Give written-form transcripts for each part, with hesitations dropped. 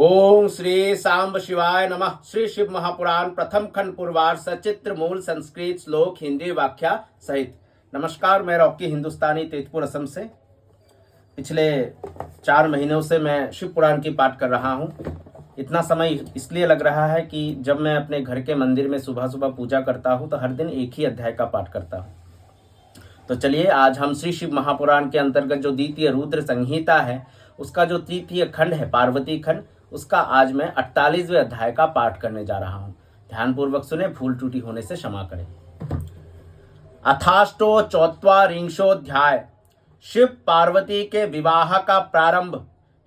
ओम श्री सांब शिवाय नमः। श्री शिव महापुराण प्रथम खंड पूर्वार्ध सचित्र मूल संस्कृत श्लोक हिंदी व्याख्या सहित। नमस्कार, मैं रॉकी हिंदुस्तानी तेजपुर असम से। पिछले 4 महीनों से मैं शिव पुराण की पाठ कर रहा हूँ। इतना समय इसलिए लग रहा है कि जब मैं अपने घर के मंदिर में सुबह सुबह पूजा करता हूँ तो हर दिन एक ही अध्याय का पाठ करता हूँ। तो चलिए, आज हम श्री शिव महापुराण के अंतर्गत जो द्वितीय रुद्र संहिता है उसका जो तृतीय खंड है पार्वती खंड, उसका आज मैं 48वें अध्याय का पाठ करने जा रहा हूं। ध्यानपूर्वक सुने, भूल त्रुटि होने से क्षमा करें। अथाष्टो चौत्वारिंशोऽध्याय। शिव पार्वती के विवाह का प्रारंभ।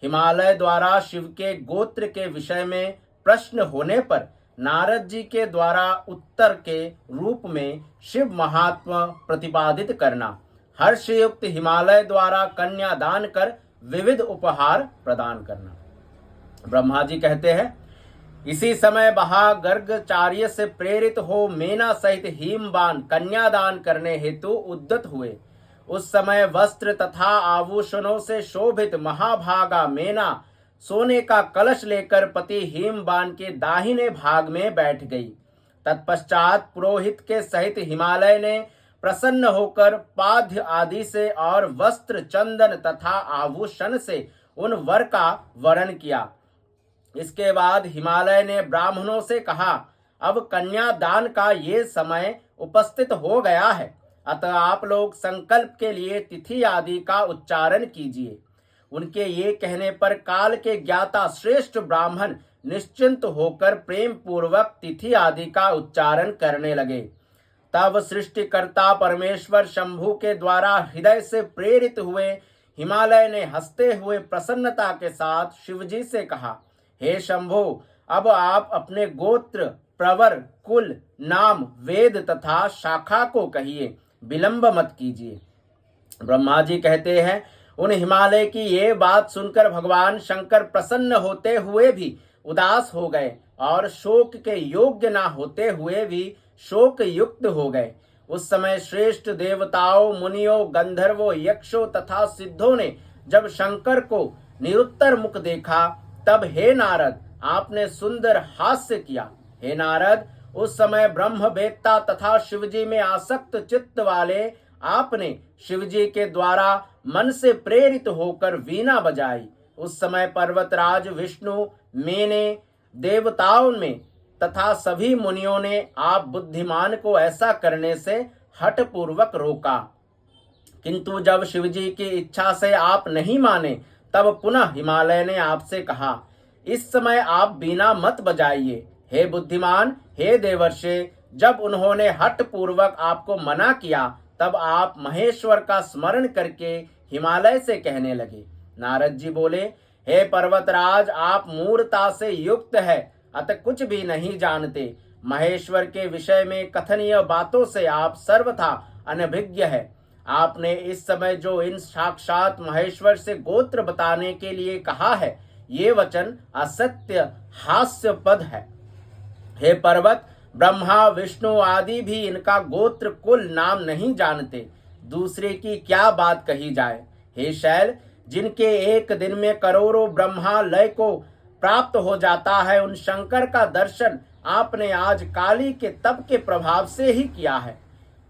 हिमालय द्वारा शिव के गोत्र के विषय में प्रश्न होने पर नारद जी के द्वारा उत्तर के रूप में शिव महात्मा प्रतिपादित करना। हर्षयुक्त हिमालय द्वारा कन्यादान कर विविध उपहार प्रदान करना। ब्रह्मा जी कहते हैं, इसी समय वहां गर्गाचार्य से प्रेरित हो मेना सहित हिमवान कन्यादान करने हेतु उद्यत हुए। उस समय वस्त्र तथा आभूषणों से शोभित महाभागा मेना सोने का कलश लेकर पति हिमवान के दाहिने भाग में बैठ गई। तत्पश्चात पुरोहित के सहित हिमालय ने प्रसन्न होकर पाद्य आदि से और वस्त्र चंदन तथा आभूषण से उन वर का वरण किया। इसके बाद हिमालय ने ब्राह्मणों से कहा, अब कन्यादान का ये समय उपस्थित हो गया है, अतः आप लोग संकल्प के लिए तिथि आदि का उच्चारण कीजिए। उनके ये कहने पर काल के ज्ञाता श्रेष्ठ ब्राह्मण निश्चिंत होकर प्रेम पूर्वक तिथि आदि का उच्चारण करने लगे। तब सृष्टिकर्ता परमेश्वर शंभु के द्वारा हृदय से प्रेरित हुए हिमालय ने हंसते हुए प्रसन्नता के साथ शिवजी से कहा, हे शंभो, अब आप अपने गोत्र, प्रवर, कुल, नाम, वेद तथा शाखा को कहिए, विलंब मत कीजिए। ब्रह्मा जी कहते हैं, उन हिमालय की ये बात सुनकर भगवान शंकर प्रसन्न होते हुए भी उदास हो गए और शोक के योग्य ना होते हुए भी शोक युक्त हो गए। उस समय श्रेष्ठ देवताओं, मुनियों, गंधर्वों, यक्षों तथा सिद्धों ने जब शंकर को निरुत्तर मुख देखा तब हे नारद, आपने सुंदर हास्य किया। हे नारद, उस समय ब्रह्मवेत्ता तथा शिवजी में आसक्त चित्त वाले आपने शिवजी के द्वारा मन से प्रेरित होकर वीणा बजाई। उस समय पर्वतराज विष्णु, मैंने, देवताओं में तथा सभी मुनियों ने आप बुद्धिमान को ऐसा करने से हठ पूर्वक रोका। किंतु जब शिवजी की इच्छा से आप नहीं माने तब पुनः हिमालय ने आपसे कहा, इस समय आप बीना मत बजाइए। हे बुद्धिमान, हे देवर्षि, जब उन्होंने हठ पूर्वक आपको मना किया तब आप महेश्वर का स्मरण करके हिमालय से कहने लगे। नारद जी बोले, हे पर्वतराज, आप मूर्खता से युक्त है, अतः कुछ भी नहीं जानते। महेश्वर के विषय में कथनीय बातों से आप सर्वथा अनभिज्ञ है। आपने इस समय जो इन साक्षात महेश्वर से गोत्र बताने के लिए कहा है, ये वचन असत्य हास्यपद है। हे पर्वत, ब्रह्मा, विष्णु आदि भी इनका गोत्र कुल नाम नहीं जानते, दूसरे की क्या बात कही जाए। हे शैल, जिनके एक दिन में करोड़ों ब्रह्मालय को प्राप्त हो जाता है, उन शंकर का दर्शन आपने आज काली के तप के प्रभाव से ही किया है।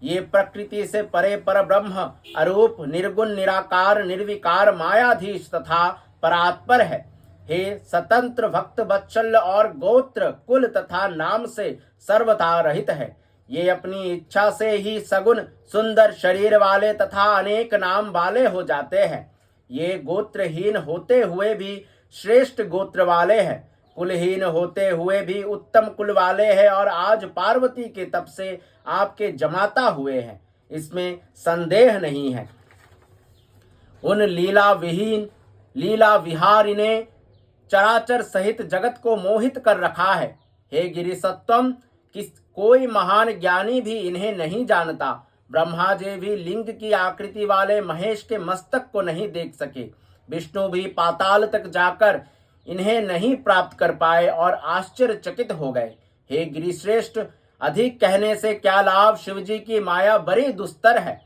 ये प्रकृति से परे पर ब्रह्म अरूप, निर्गुण, निराकार, निर्विकार, मायाधीश तथा परात्पर है। हे स्वतंत्र भक्त वत्सल और गोत्र, कुल तथा नाम से सर्वथा रहित है। ये अपनी इच्छा से ही सगुण सुंदर शरीर वाले तथा अनेक नाम वाले हो जाते हैं। ये गोत्रहीन होते हुए भी श्रेष्ठ गोत्र वाले हैं, कुलहीन होते हुए भी उत्तम कुल वाले हैं और आज पार्वती के तप से आपके जमाता हुए हैं, इसमें संदेह नहीं है। उन लीला विहारी ने चराचर सहित जगत को मोहित कर रखा है। हे गिरिसत्वम, कोई महान ज्ञानी भी इन्हें नहीं जानता। ब्रह्मा जी भी लिंग की आकृति वाले महेश के मस्तक को नहीं देख सके। विष्णु भी पाताल तक जाकर इन्हें नहीं प्राप्त कर पाए और आश्चर्यचकित हो गए। हे गिरिश्रेष्ठ, अधिक कहने से क्या लाभ, शिवजी की माया बड़ी दुस्तर है।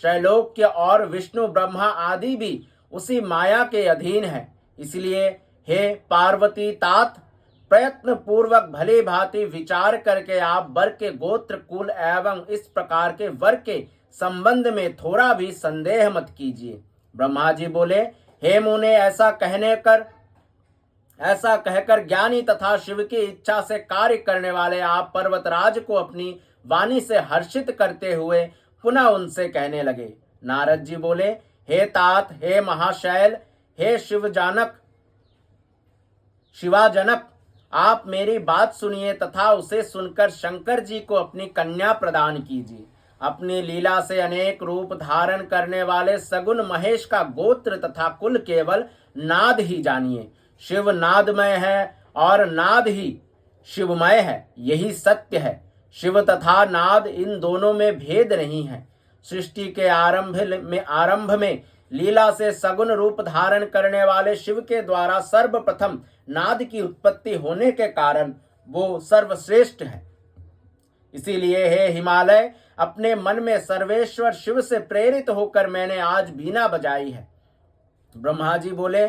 त्रैलोक्य और विष्णु, ब्रह्मा आदि भी उसी माया के अधीन है। इसलिए हे पार्वती तात, प्रयत्न पूर्वक भली भांति विचार करके आप वर के गोत्र कुल एवं इस प्रकार के वर के संबंध में थोड़ा भी संदेह मत कीजिए। ब्रह्मा जी बोले, हे मुने, ऐसा कहकर ज्ञानी तथा शिव की इच्छा से कार्य करने वाले आप पर्वतराज को अपनी वाणी से हर्षित करते हुए पुनः उनसे कहने लगे। नारद जी बोले, हे तात, हे महाशैल, हे शिवाजनक, आप मेरी बात सुनिए तथा उसे सुनकर शंकर जी को अपनी कन्या प्रदान कीजिए। अपनी लीला से अनेक रूप धारण करने वाले सगुण महेश का गोत्र तथा कुल केवल नाद ही जानिए। शिव नादमय है और नाद ही शिवमय है, यही सत्य है। शिव तथा नाद, इन दोनों में भेद नहीं है। सृष्टि के आरंभ में लीला से सगुण रूप धारण करने वाले शिव के द्वारा सर्वप्रथम नाद की उत्पत्ति होने के कारण वो सर्वश्रेष्ठ है। इसीलिए हे हिमालय, अपने मन में सर्वेश्वर शिव से प्रेरित होकर मैंने आज बीना बजाई है। ब्रह्मा जी बोले,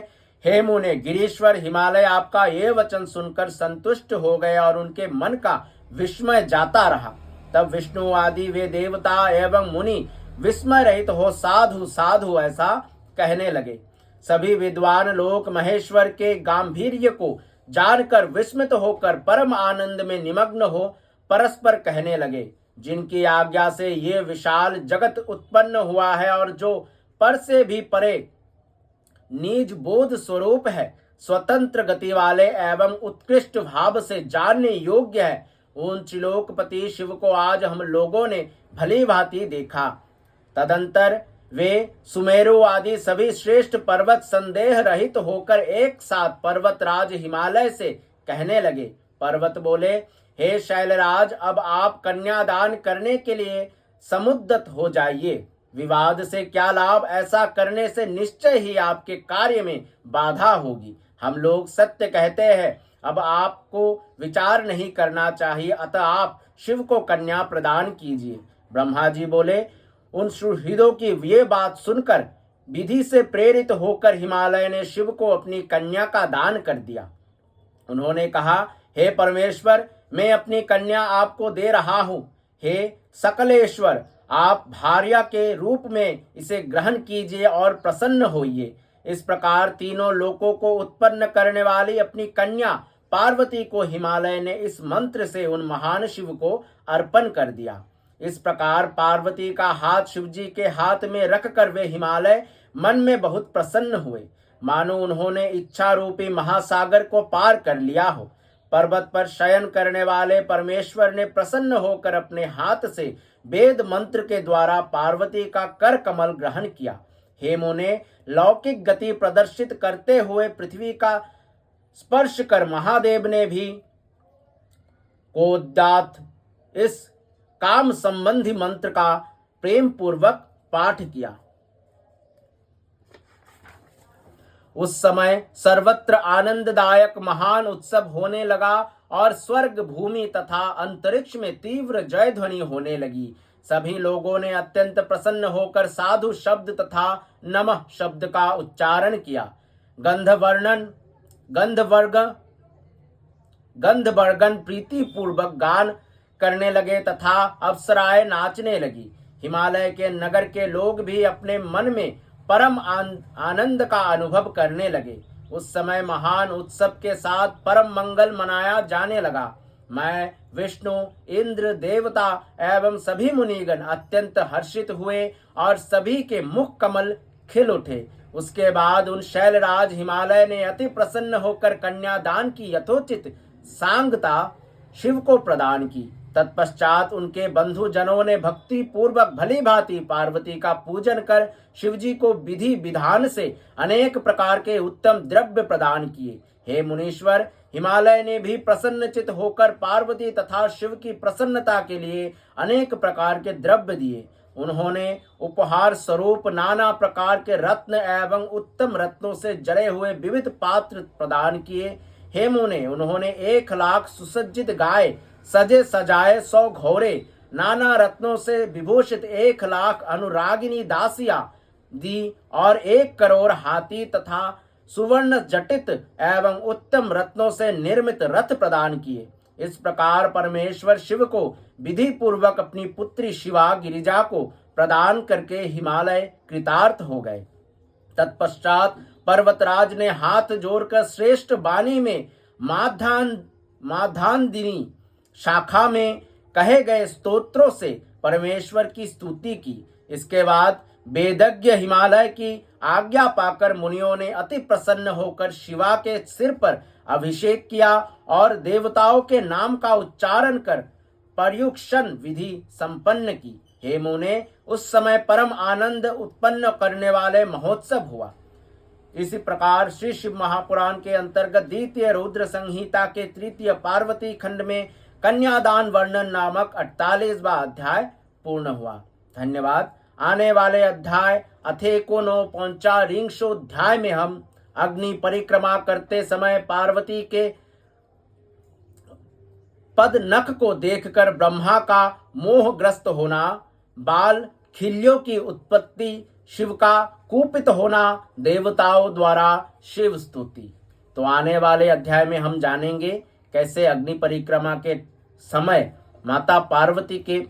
हे मुने, गिरीश्वर हिमालय आपका ये वचन सुनकर संतुष्ट हो गए और उनके मन का विस्मय जाता रहा। तब विष्णु आदि वे देवता एवं मुनि विस्मय रहित हो साधु साधु ऐसा कहने लगे। सभी विद्वान लोक महेश्वर के गांभीर्य को जानकर विस्मित होकर परम आनंद में निमग्न हो परस्पर कहने लगे, जिनकी आज्ञा से ये विशाल जगत उत्पन्न हुआ है और जो पर से भी परे निज बोध स्वरूप है, स्वतंत्र गति वाले एवं उत्कृष्ट भाव से जानने योग्य है, उन त्रिलोकपति शिव को आज हम लोगों ने भली भांति देखा। तदंतर वे सुमेरु आदि सभी श्रेष्ठ पर्वत संदेह रहित होकर एक साथ पर्वतराज हिमालय से कहने लगे। पर्वत बोले, हे शैलराज, अब आप कन्यादान करने के लिए समुद्यत हो जाइए। विवाद से क्या लाभ, ऐसा करने से निश्चय ही आपके कार्य में बाधा होगी। हम लोग सत्य कहते हैं, अब आपको विचार नहीं करना चाहिए, अतः आप शिव को कन्या प्रदान कीजिए। ब्रह्मा जी बोले, उन सुहृदों की ये बात सुनकर विधि से प्रेरित होकर हिमालय ने शिव को अपनी कन्या का दान कर दिया। उन्होंने कहा, हे परमेश्वर, मैं अपनी कन्या आपको दे रहा हूँ। हे सकलेश्वर, आप भार्या के रूप में इसे ग्रहण कीजिए और प्रसन्न होइए। इस प्रकार तीनों लोकों को उत्पन्न करने वाली अपनी कन्या पार्वती को हिमालय ने इस मंत्र से उन महान शिव को अर्पण कर दिया। इस प्रकार पार्वती का हाथ शिवजी के हाथ में रखकर वे हिमालय मन में बहुत प्रसन्न हुए, मानो उन्होंने इच्छा रूपी महासागर को पार कर लिया हो। पर्वत पर शयन करने वाले परमेश्वर ने प्रसन्न होकर अपने हाथ से वेद मंत्र के द्वारा पार्वती का कर कमल ग्रहण किया। हेमो ने लौकिक गति प्रदर्शित करते हुए पृथ्वी का स्पर्श कर महादेव ने भी कोदात इस काम संबंधी मंत्र का प्रेम पूर्वक पाठ किया। उस समय सर्वत्र आनंददायक महान उत्सव होने लगा और स्वर्ग, भूमि तथा अंतरिक्ष में तीव्र जय ध्वनि होने लगी। सभी लोगों ने अत्यंत प्रसन्न होकर साधु शब्द तथा नमः शब्द का उच्चारण किया। गंधवर्गन प्रीति पूर्वक गान करने लगे तथा अप्सराएं नाचने लगी। हिमालय के नगर के लोग भी अपने मन में परम आनंद का अनुभव करने लगे। उस समय महान उत्सव के साथ परम मंगल मनाया जाने लगा। मैं, विष्णु, इंद्र, देवता एवं सभी मुनिगण अत्यंत हर्षित हुए और सभी के मुख कमल खिल उठे। उसके बाद उन शैलराज हिमालय ने अति प्रसन्न होकर कन्यादान की यथोचित सांगता शिव को प्रदान की। तत्पश्चात उनके बंधु जनों ने भक्ति पूर्वक भली भांति पार्वती का पूजन कर शिवजी को विधि विधान से अनेक प्रकार के उत्तम द्रव्य प्रदान किए। हे मुनीश्वर, हिमालय ने भी प्रसन्नचित होकर पार्वती तथा शिव की प्रसन्नता के लिए अनेक प्रकार के द्रव्य दिए। उन्होंने उपहार स्वरूप नाना प्रकार के रत्न एवं उत्तम रत्नों से जड़े हुए विविध पात्र प्रदान किए। हेमु ने उन्होंने 1,00,000 सुसज्जित गाय, सजे सजाए 100 घोड़े, नाना रत्नों से विभूषित 1,00,000 अनुरागिनी दासियां दी और 1 करोड़ हाथी तथा सुवर्ण जटित एवं उत्तम रत्नों से निर्मित रथ प्रदान किए। इस प्रकार परमेश्वर शिव को विधि पूर्वक अपनी पुत्री शिवा गिरिजा को प्रदान करके हिमालय कृतार्थ हो गए। तत्पश्चात पर्वतराज ने हाथ जोड़कर श्रेष्ठ वाणी में माधानदिनी शाखा में कहे गए स्तोत्रों से परमेश्वर की स्तुति की। इसके बाद वेदज्ञ हिमालय की आज्ञा पाकर मुनियों ने अति प्रसन्न होकर शिवा के सिर पर अभिषेक किया और देवताओं के नाम का उच्चारण कर पर्युक्षण विधि संपन्न की। हे मुने, उस समय परम आनंद उत्पन्न करने वाले महोत्सव हुआ। इसी प्रकार श्री शिव महापुराण के अंतर्गत द्वितीय रुद्र संहिता के तृतीय पार्वती खंड में कन्यादान वर्णन नामक 48वां अध्याय पूर्ण हुआ। धन्यवाद। आने वाले अध्याय अथेकोनोपचारिंशोध्याय में हम अग्नि परिक्रमा करते समय पार्वती के पद नख को देखकर ब्रह्मा का मोहग्रस्त होना, बाल खिल्यों की उत्पत्ति, शिव का कुपित होना, देवताओं द्वारा शिव स्तुति। तो आने वाले अध्याय में हम जानेंगे कैसे अग्नि परिक्रमा के समय माता पार्वती के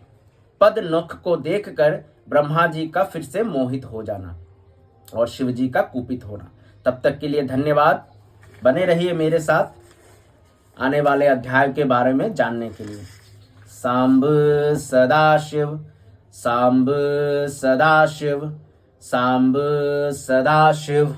पद नख को देखकर ब्रह्मा जी का फिर से मोहित हो जाना और शिव जी का कुपित होना। तब तक के लिए धन्यवाद। बने रहिए मेरे साथ आने वाले अध्याय के बारे में जानने के लिए। सांब सदाशिव, सांब सदाशिव, सांब सदाशिव।